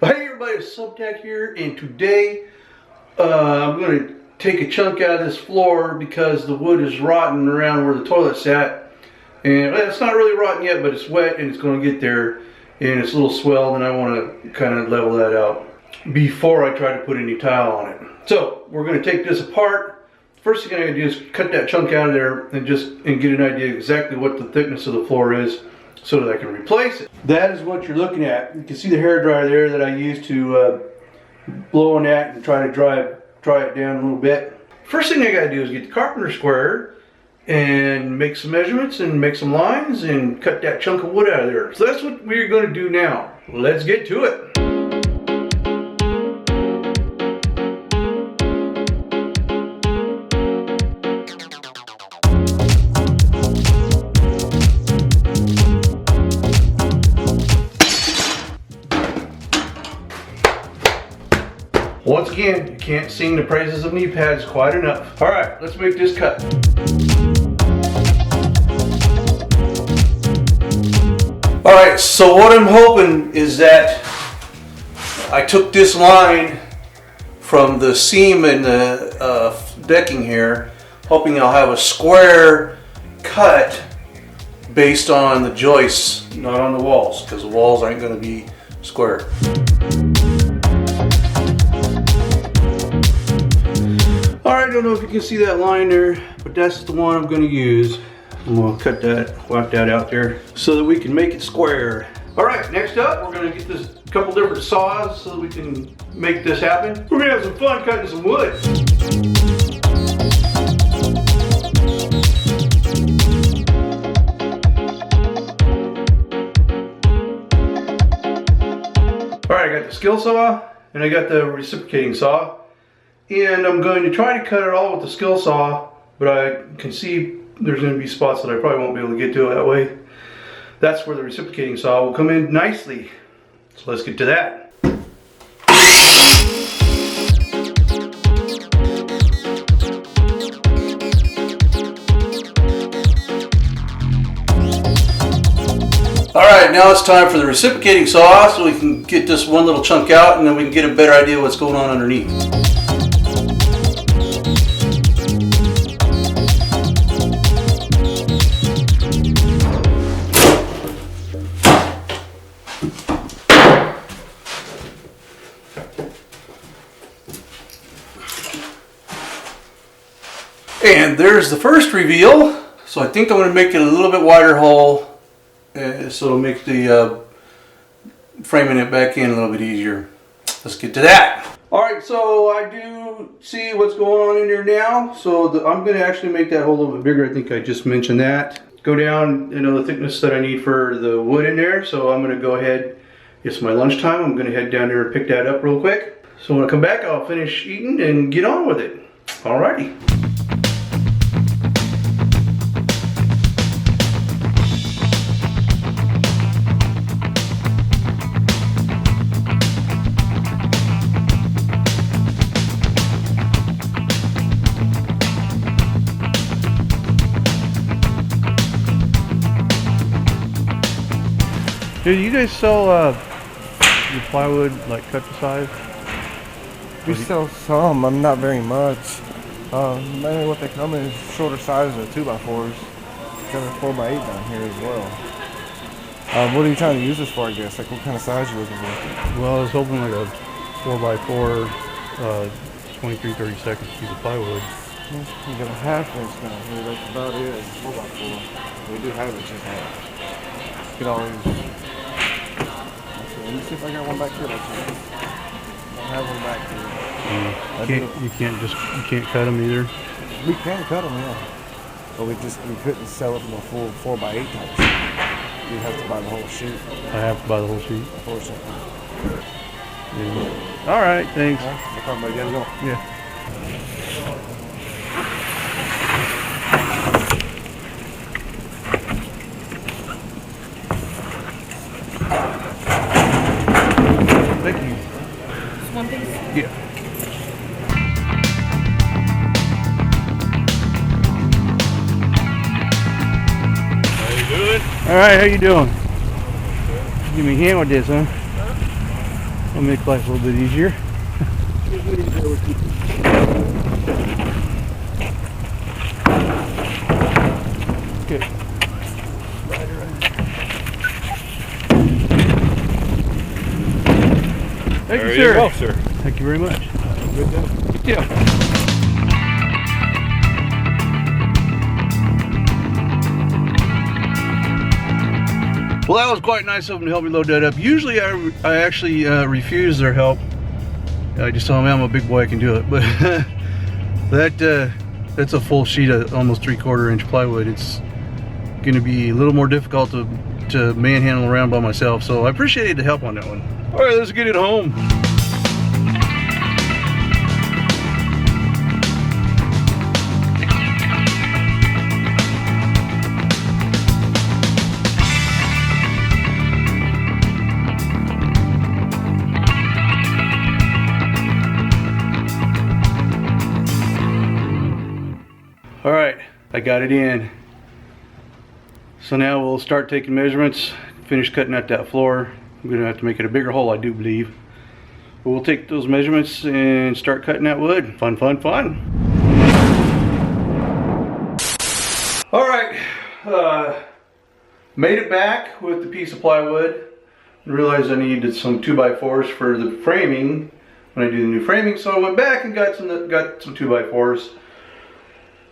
Hey everybody, it's Subtac here, and today I'm going to take a chunk out of this floor because the wood is rotten around where the toilet's at. And it's not really rotten yet, but it's wet and it's going to get there, and it's a little swelled, and I want to kind of level that out before I try to put any tile on it. So we're going to take this apart. First thing I gotta do is cut that chunk out of there and get an idea exactly what the thickness of the floor is, so that I can replace it. That is what you're looking at. You can see the hairdryer there that I used to blow on that and try to dry it down a little bit. First thing I gotta do is get the carpenter square and make some measurements and make some lines and cut that chunk of wood out of there. So that's what we're gonna do now. Let's get to it. Once again, you can't sing the praises of knee pads quite enough. All right, let's make this cut. All right, so what I'm hoping is that I took this line from the seam in the decking here, hoping I'll have a square cut based on the joists, not on the walls, because the walls aren't going to be square. Alright, I don't know if you can see that line there, but that's the one I'm going to use. I'm going to cut that, wipe that out there, so that we can make it square. Alright, next up, we're going to get this couple different saws so that we can make this happen. We're going to have some fun cutting some wood. Alright, I got the skill saw, and I got the reciprocating saw. And I'm going to try to cut it all with the skill saw, but I can see there's going to be spots that I probably won't be able to get to it that way. That's where the reciprocating saw will come in nicely. So let's get to that. Alright, now it's time for the reciprocating saw so we can get this one little chunk out, and then we can get a better idea of what's going on underneath. And there's the first reveal. So I think I'm going to make it a little bit wider hole, so it'll make the framing it back in a little bit easier. Let's get to that. Alright, so I do see what's going on in there now. So I'm going to actually make that hole a little bit bigger. I think I just mentioned that. Go down, the thickness that I need for the wood in there. So I'm going to go ahead, it's my lunchtime. I'm going to head down there and pick that up real quick. So when I come back, I'll finish eating and get on with it. Alrighty. Dude, you guys sell your plywood like cut to size? We sell some, not very much. Mainly what they come in is shorter sizes of 2x4s. Got a 4x8 down here as well. What are you trying to use this for, I guess? Like what kind of size you looking for? Well, I was hoping like a 4x4, 23-32 piece of plywood. You got a half-inch down here, that's about it. 4x4. We do have it just half. You can always... Let me see if I got one back here. I don't have one back here. You can't cut them either. We can cut them, yeah. But we couldn't sell it from a full 4x8 type sheet. You'd have to buy the whole sheet. I have to buy the whole sheet. Unfortunately. Yeah. All right, thanks. No problem, buddy. Gotta go. Yeah. Thank you. Just one piece? Yeah. All right, how you doing? Give me a hand with this, huh? It'll make life a little bit easier. Okay. Thank you, sir. Well, sir. Thank you very much. Good day. Yeah. Well, that was quite nice of them to help me load that up. Usually I actually refuse their help. I just tell them, I'm a big boy, I can do it. But that's a full sheet of almost 3/4 inch plywood. It's going to be a little more difficult to manhandle around by myself. So I appreciated the help on that one. All right, let's get it home. All right, I got it in. So now we'll start taking measurements, finish cutting out that floor. I'm gonna have to make it a bigger hole, I do believe. But we'll take those measurements and start cutting that wood. Fun, fun, fun. All right, made it back with the piece of plywood. Realized I needed some 2x4s for the framing when I do the new framing. So I went back and got some 2x4s.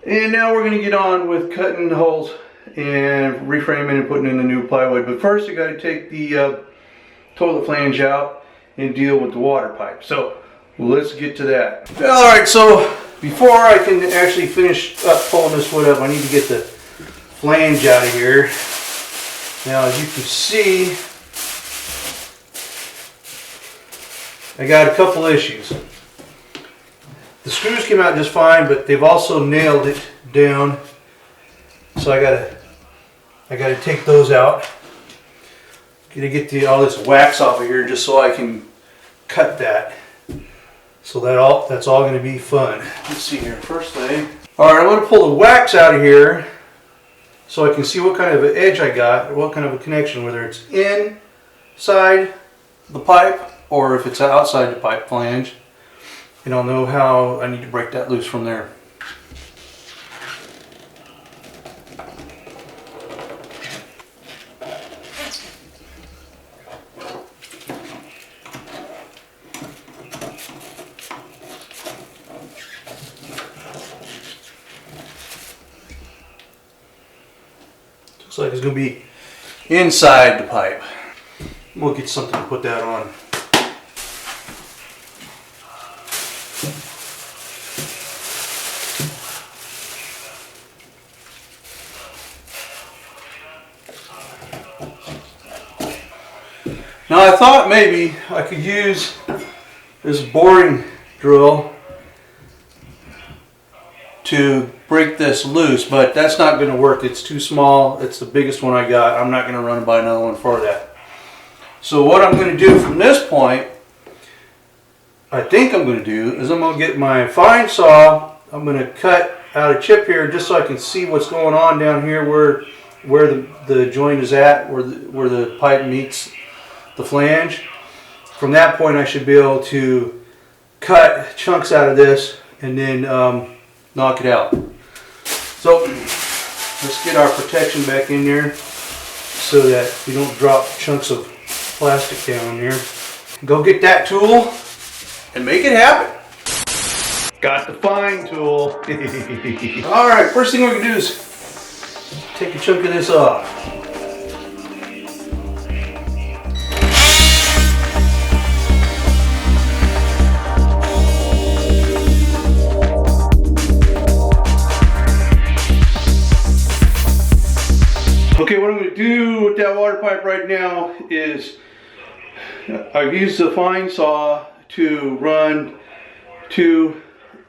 And now we're going to get on with cutting the holes and reframing and putting in the new plywood. But first I got to take the toilet flange out and deal with the water pipe. So let's get to that. Alright, so before I can actually finish up pulling this wood up, I need to get the flange out of here. Now as you can see, I got a couple issues. The screws came out just fine, but they've also nailed it down. So I gotta take those out. Gotta get all this wax off of here just so I can cut that. So that's all gonna be fun. Let's see here. First thing. Alright, I'm gonna pull the wax out of here so I can see what kind of an edge I got, or what kind of a connection, whether it's inside the pipe or if it's outside the pipe flange. And I'll know how I need to break that loose from there. Looks like it's going to be inside the pipe. We'll get something to put that on. Now I thought maybe I could use this boring drill to break this loose, but that's not going to work. It's too small. It's the biggest one I got. I'm not going to run and buy another one for that. So what I'm going to do from this point, I think I'm going to do, is I'm going to get my fine saw. I'm going to cut out a chip here just so I can see what's going on down here where the joint is at, where the pipe meets the flange. From that point I should be able to cut chunks out of this and then knock it out. So let's get our protection back in there so that we don't drop chunks of plastic down here. Go get that tool and make it happen. Got the fine tool. Alright, first thing we're going to do is take a chunk of this off. Okay, what I'm going to do with that water pipe right now is I've used the fine saw to run two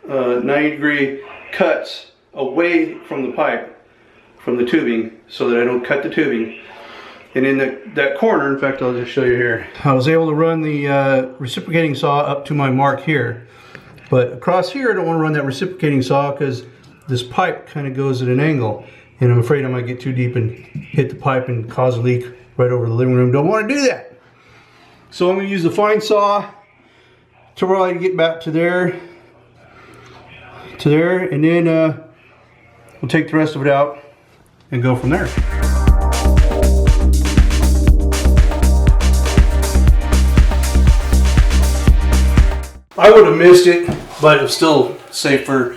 90-degree cuts away from the pipe, from the tubing, so that I don't cut the tubing. And in that corner, in fact, I'll just show you here, I was able to run the reciprocating saw up to my mark here. But across here, I don't want to run that reciprocating saw because this pipe kind of goes at an angle. And I'm afraid I might get too deep and hit the pipe and cause a leak right over the living room. Don't want to do that. So I'm going to use the fine saw to really get back to there, and then we'll take the rest of it out and go from there. I would have missed it, but it was still safer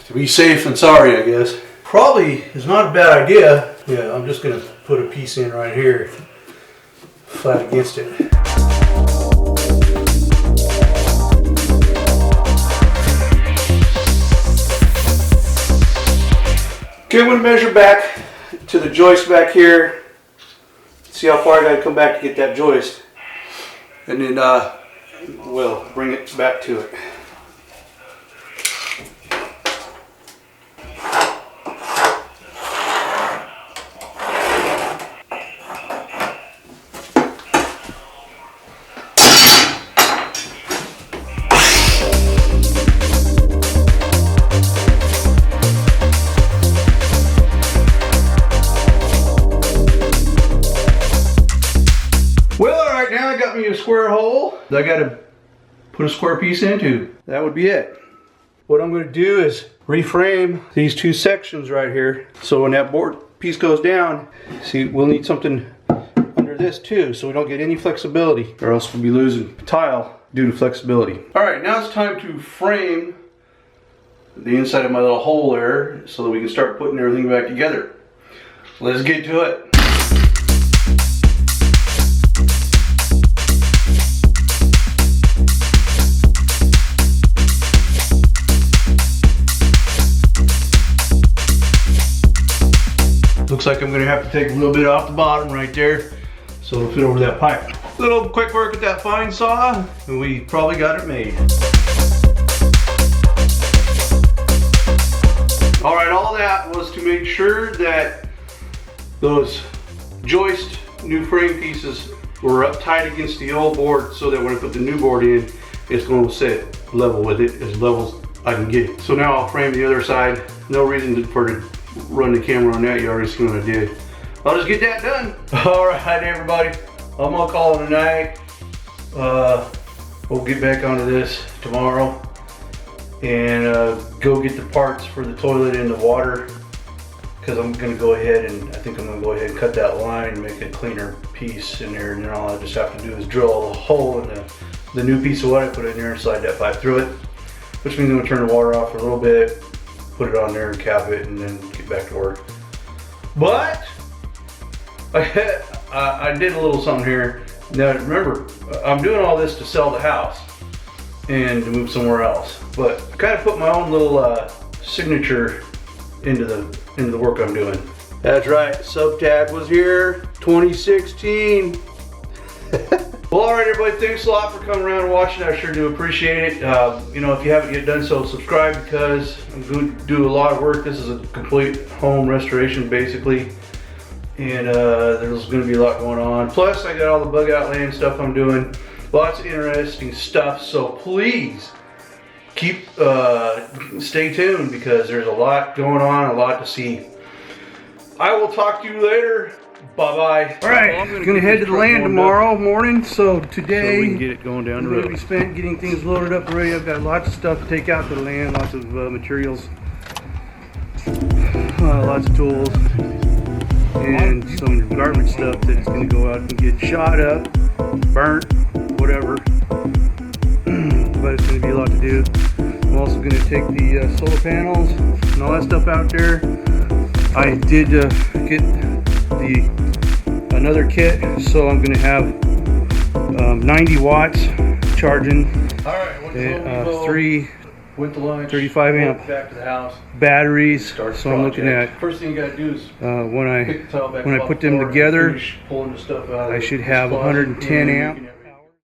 to be safe than sorry, I guess. Probably is not a bad idea. Yeah, I'm just gonna put a piece in right here, flat against it. Okay, I'm gonna measure back to the joist back here. See how far I gotta come back to get that joist. And then we'll bring it back to it. Well, alright, now I got me a square hole that I gotta put a square piece into. That would be it. What I'm gonna do is reframe these two sections right here. So when that board piece goes down, see, we'll need something under this too, so we don't get any flexibility, or else we'll be losing tile due to flexibility. Alright, now it's time to frame the inside of my little hole there so that we can start putting everything back together. Let's get to it. Looks like I'm going to have to take a little bit off the bottom right there so it'll fit over that pipe. Little quick work with that fine saw and we probably got it made. Alright, all that was to make sure that those joist new frame pieces were up tight against the old board so that when I put the new board in, it's going to sit level with it, as level as I can get it. So now I'll frame the other side. No reason to run the camera on that, you already see what I did. I'll just get that done. Alright everybody, I'm gonna call it a night. We'll get back onto this tomorrow and go get the parts for the toilet and the water, because I'm gonna go ahead and I think I'm gonna go ahead and cut that line and make a cleaner piece in there, and then all I just have to do is drill a hole in the new piece of wood I put in there and slide that pipe through it, which means I'm gonna turn the water off for a little bit, put it on there and cap it, and then get back to work. But I did a little something here. Now remember, I'm doing all this to sell the house and to move somewhere else. But I kind of put my own little signature into the work I'm doing. That's right, Subtab was here, 2016. Well, all right, everybody, thanks a lot for coming around and watching. I sure do appreciate it. You know, if you haven't yet done so, subscribe, because I'm going to do a lot of work. This is a complete home restoration, basically. And there's going to be a lot going on. Plus, I got all the bug out laying stuff I'm doing. Lots of interesting stuff. So please keep, stay tuned, because there's a lot going on, a lot to see. I will talk to you later. Bye-bye. All right, I'm gonna head to the land tomorrow morning. So today, we can get it going down the road. Be spent getting things loaded up already. I've got lots of stuff to take out to the land, lots of materials, lots of tools, and some garbage stuff that's gonna go out and get shot up, burnt, whatever. But it's gonna be a lot to do. I'm also gonna take the solar panels and all that stuff out there. I did get another kit, so I'm gonna have 90 watts charging, three went to lunch, 35 amp back to the house, batteries. So I'm looking at, first thing you gotta do is when I put them together, I should have 110 amp